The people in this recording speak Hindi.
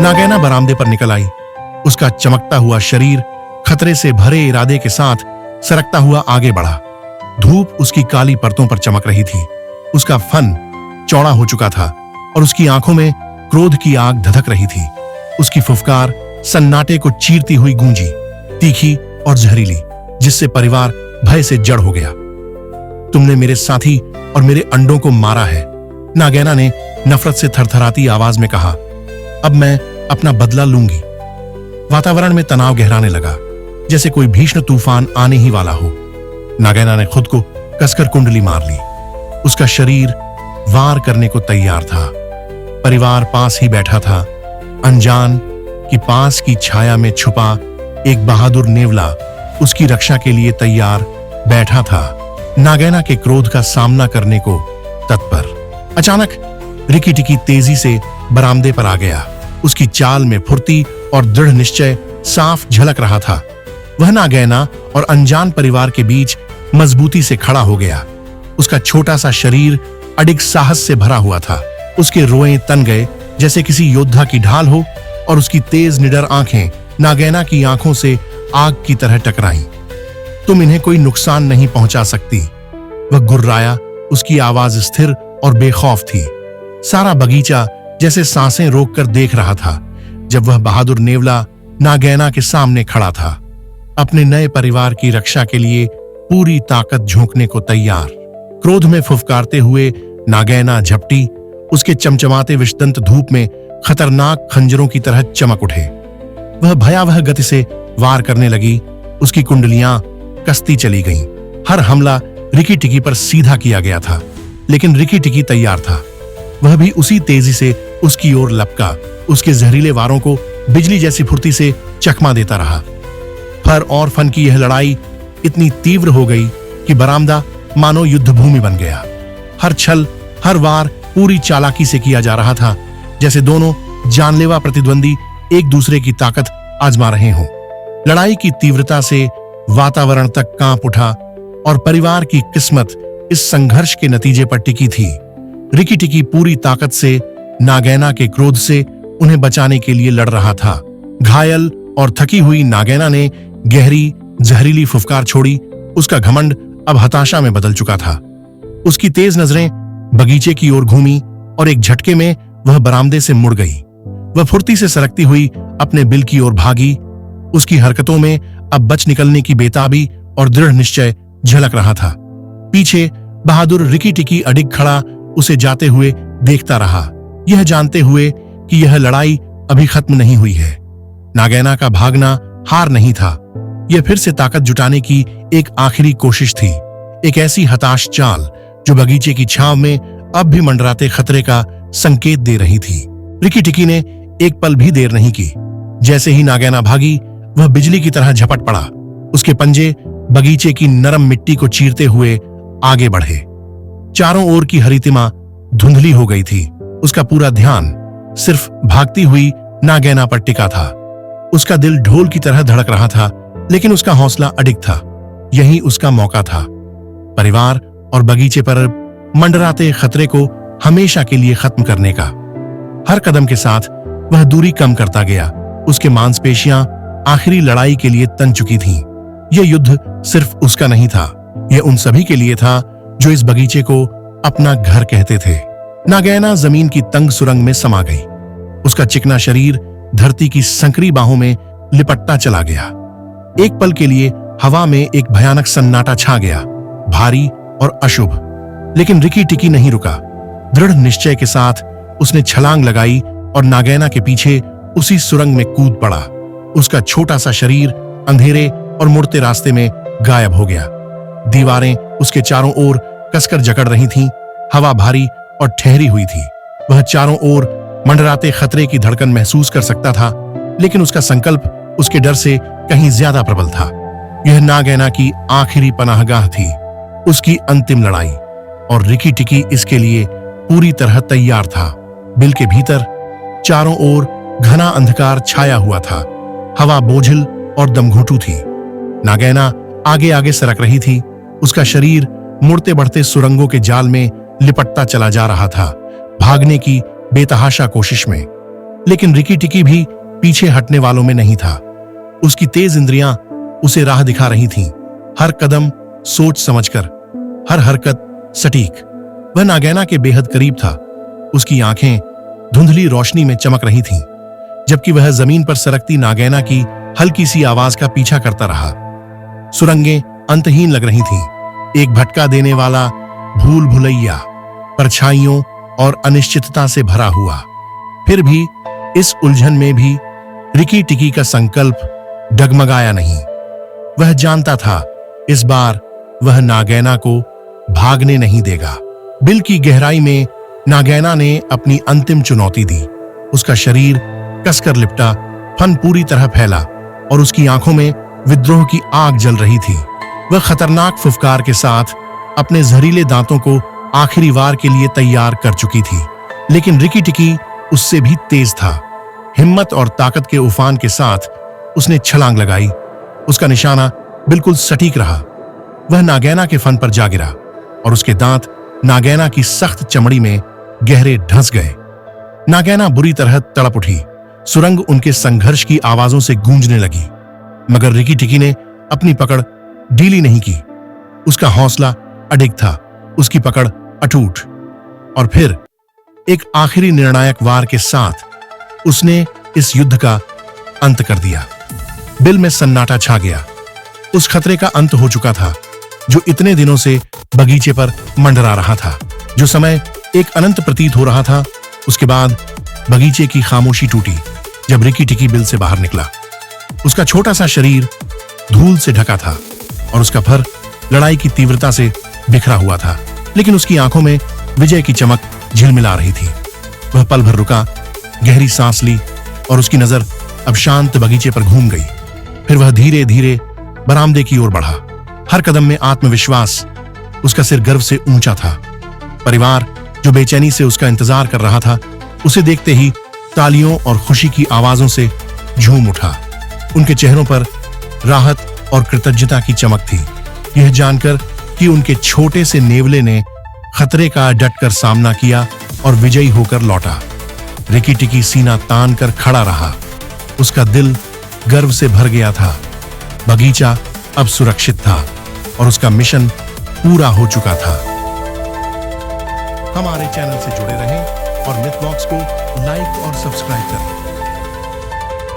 नागैना बरामदे पर निकल आई। उसका चमकता हुआ शरीर खतरे से भरे इरादे के साथ सरकता हुआ आगे बढ़ा। धूप उसकी काली परतों पर चमक रही थी। उसका फन चौड़ा हो चुका था और उसकी आंखों में क्रोध की आग धधक रही थी। उसकी फुफकार सन्नाटे को चीरती हुई गूंजी, तीखी और जहरीली, जिससे परिवार भय से जड़ हो गया। तुमने मेरे साथी और मेरे अंडों को मारा है, नागैना ने नफरत से थरथराती आवाज में कहा। अब मैं अपना बदला लूंगी। वातावरण में तनाव गहराने लगा, जैसे कोई भीषण तूफान आने ही वाला हो। नागैना ने खुद को कसकर कुंडली मार ली। उसका शरीर वार करने को तैयार था। परिवार पास ही बैठा था। अनजान कि पास की छाया में छुपा एक बहादुर नेवला उसकी रक्षा के लिए तैयार बैठा था, नागैना के क्रोध का सामना करने को तत्पर। अचानक रिकी टिकी तेजी से बरामदे पर आ गया। उसकी चाल में फुर्ती और दृढ़ निश्चय साफ झलक रहा था। वह नागैना और अनजान परिवार के बीच मजबूती से खड़ा हो गया। उसका छोटा सा शरीर अडिग साहस से भरा हुआ था। उसके रोए तन गए जैसे किसी योद्धा की ढाल हो, और उसकी तेज निडर आंखें नागैना की आंखों से आग की तरह टकराईं। तुम इन्हें कोई नुकसान नहीं पहुंचा सकती, वह गुर्राया। उसकी आवाज स्थिर और बेखौफ थी। सारा बगीचा जैसे सांसें रोककर देख रहा था जब वह बहादुर नेवला नागैना के सामने खड़ा था, अपने नए परिवार की रक्षा के लिए पूरी ताकत झोंकने को तैयार। क्रोध में फुफकारते हुए नागैना झपटी। उसके चमचमाते विषदंत धूप में खतरनाक खंजरों की तरह चमक उठे। वह भयावह गति से वार करने लगी। उसकी कुंडलियां कसती चली गईं। हर हमला रिकी टिकी पर सीधा किया गया था, लेकिन रिकी टिकी तैयार था। वह भी उसी तेजी से उसकी ओर लपका। उसके जहरीले वारों को बिजली जैसी फुर्ती से चकमा देता रहा। फर और फन की यह लड़ाई इतनी तीव्र हो गई कि बरामदा मानो युद्ध भूमि बन गया। हर छल, हर वार पूरी चालाकी से किया जा रहा था, जैसे दोनों जानलेवा प्रतिद्वंदी एक दूसरे की ताकत आजमा रहे हों। लड़ाई की तीव्रता से वातावरण तक कांप उठा और परिवार की किस्मत इस संघर्ष के नतीजे पर टिकी थी। रिकी टिकी पूरी ताकत से नागैना के क्रोध से उन्हें बचाने के लिए लड़ रहा था। घायल और थकी हुई नागैना ने गहरी जहरीली फुफकार छोड़ी। उसका घमंड अब हताशा में बदल चुका था। उसकी तेज नजरें बगीचे की ओर घूमी और एक झटके में वह बरामदे से मुड़ गई। वह फुर्ती से सरकती हुई अपने बिल की ओर भागी। उसकी हरकतों में अब बच निकलने की बेताबी और दृढ़ निश्चय झलक रहा था। पीछे बहादुर रिकी टिकी अडिग खड़ा उसे जाते हुए देखता रहा, यह जानते हुए कि यह लड़ाई अभी खत्म नहीं हुई है। नागैना का भागना हार नहीं था, यह फिर से ताकत जुटाने की एक आखिरी कोशिश थी। एक ऐसी हताश चाल जो बगीचे की छांव में अब भी मंडराते खतरे का संकेत दे रही थी। रिकी टिकी ने एक पल भी देर नहीं की। जैसे ही नागैना भागी, वह बिजली की तरह झपट पड़ा। उसके पंजे बगीचे की नरम मिट्टी को चीरते हुए आगे बढ़े। चारों ओर की हरितिमा धुंधली हो गई थी। उसका पूरा ध्यान सिर्फ भागती हुई नागैना पर टिका था। उसका दिल ढोल की तरह धड़क रहा था, लेकिन उसका हौसला अडिग था। यही उसका मौका था, परिवार और बगीचे पर मंडराते खतरे को हमेशा के लिए खत्म करने का। हर कदम के साथ वह दूरी कम करता गया। उसके मांसपेशियां आखिरी लड़ाई के लिए तन चुकी थीं। यह युद्ध सिर्फ उसका नहीं था, यह उन सभी के लिए था जो इस बगीचे को अपना घर कहते थे। नागैना जमीन की तंग सुरंग में समा गई। उसका चिकना शरीर धरती की संकरी बाहों में लिपटता चला गया। एक पल के लिए हवा में एक भयानक सन्नाटा छा गया, भारी और अशुभ। लेकिन रिकी टिकी नहीं रुका। दृढ़ निश्चय के साथ उसने छलांग लगाई और नागैना के पीछे उसी सुरंग में कूद पड़ा। उसका छोटा सा शरीर अंधेरे और मुड़ते रास्ते में गायब हो गया। दीवारें उसके चारों ओर कसकर जकड़ रही थीं। हवा भारी और ठहरी हुई थी। वह चारों ओर मंडराते खतरे की धड़कन महसूस कर सकता था, लेकिन उसका संकल्प उसके डर से कहीं ज्यादा प्रबल था। यह नागैना की आखिरी पनाहगाह थी, उसकी अंतिम लड़ाई, और रिकी टिकी इसके लिए पूरी तरह तैयार था। बिल के भीतर चारों ओर घना अंधकार छाया हुआ था। हवा बोझिल और दमघुटू थी। नागैना आगे आगे सरक रही थी। उसका शरीर मुड़ते बढ़ते सुरंगों के जाल में लिपटता चला जा रहा था, भागने की बेतहाशा कोशिश में। लेकिन रिकी टिकी भी पीछे हटने वालों में नहीं था। उसकी तेज इंद्रियां उसे राह दिखा रही थीं, हर कदम सोच समझकर, हर हरकत सटीक। वह नागैना के बेहद करीब था। उसकी आंखें धुंधली रोशनी में चमक रही थीं, जबकि वह जमीन पर सरकती नागैना की हल्की सी आवाज का पीछा करता रहा। सुरंगें अंतहीन लग रही थीं, एक भटका देने वाला भूल भुलैया, परछाइयों और अनिश्चितता से भरा हुआ। फिर भी इस उलझन में भी रिकी टिकी का संकल्प डगमगाया नहीं। वह जानता था इस बार वह नागैना को भागने नहीं देगा। बिल की गहराई में नागैना ने अपनी अंतिम चुनौती दी। उसका शरीर कसकर लिपटा, फन पूरी तरह फैला और उसकी आंखों में विद्रोह की आग जल रही थी। वह खतरनाक फुफकार के साथ अपने जहरीले दांतों को आखिरी वार के लिए तैयार कर चुकी थी। लेकिन रिकी टिकी उससे भी तेज था। हिम्मत और ताकत के उफान के साथ उसने छलांग लगाई। उसका निशाना बिल्कुल सटीक रहा। वह नागैना के फन पर जा गिरा और उसके दांत नागैना की सख्त चमड़ी में गहरे ढंस गए। नागैना बुरी तरह तड़प उठी। सुरंग उनके संघर्ष की आवाजों से गूंजने लगी, मगर रिकी टिकी ने अपनी पकड़ ढीली नहीं की। उसका हौसला अडिग था, उसकी पकड़ अटूट। और फिर एक आखिरी निर्णायक वार के साथ उसने इस युद्ध का अंत कर दिया। बिल में सन्नाटा छा गया। उस खतरे का अंत हो चुका था जो इतने दिनों से बगीचे पर मंडरा रहा था। जो समय एक अनंत प्रतीत हो रहा था, उसके बाद बगीचे की खामोशी टूटी जब रिकी टिकी बिल से बाहर निकला। उसका छोटा सा शरीर धूल से ढका था और उसका फर लड़ाई की तीव्रता से बिखरा हुआ था, लेकिन उसकी आंखों में विजय की चमक झिलमिला रही थी। वह पल भर रुका, गहरी सांस ली और उसकी नजर अब शांत बगीचे पर घूम गई। फिर वह धीरे धीरे बरामदे की ओर बढ़ा। हर कदम में आत्मविश्वास, उसका सिर गर्व से ऊंचा था। परिवार जो बेचैनी से उसका इंतजार कर रहा था, उसे देखते ही तालियों और खुशी की आवाजों से झूम उठा। उनके चेहरों पर राहत और कृतज्ञता की चमक थी, यह जानकर कि उनके छोटे से नेवले ने खतरे का डटकर सामना किया और विजयी होकर लौटा। रिकी टिकी सीना तान कर खड़ा रहा। उसका दिल गर्व से भर गया था। बगीचा अब सुरक्षित था और उसका मिशन पूरा हो चुका था। हमारे चैनल से जुड़े रहें और मिथबॉक्स को लाइक और सब्सक्राइब करें।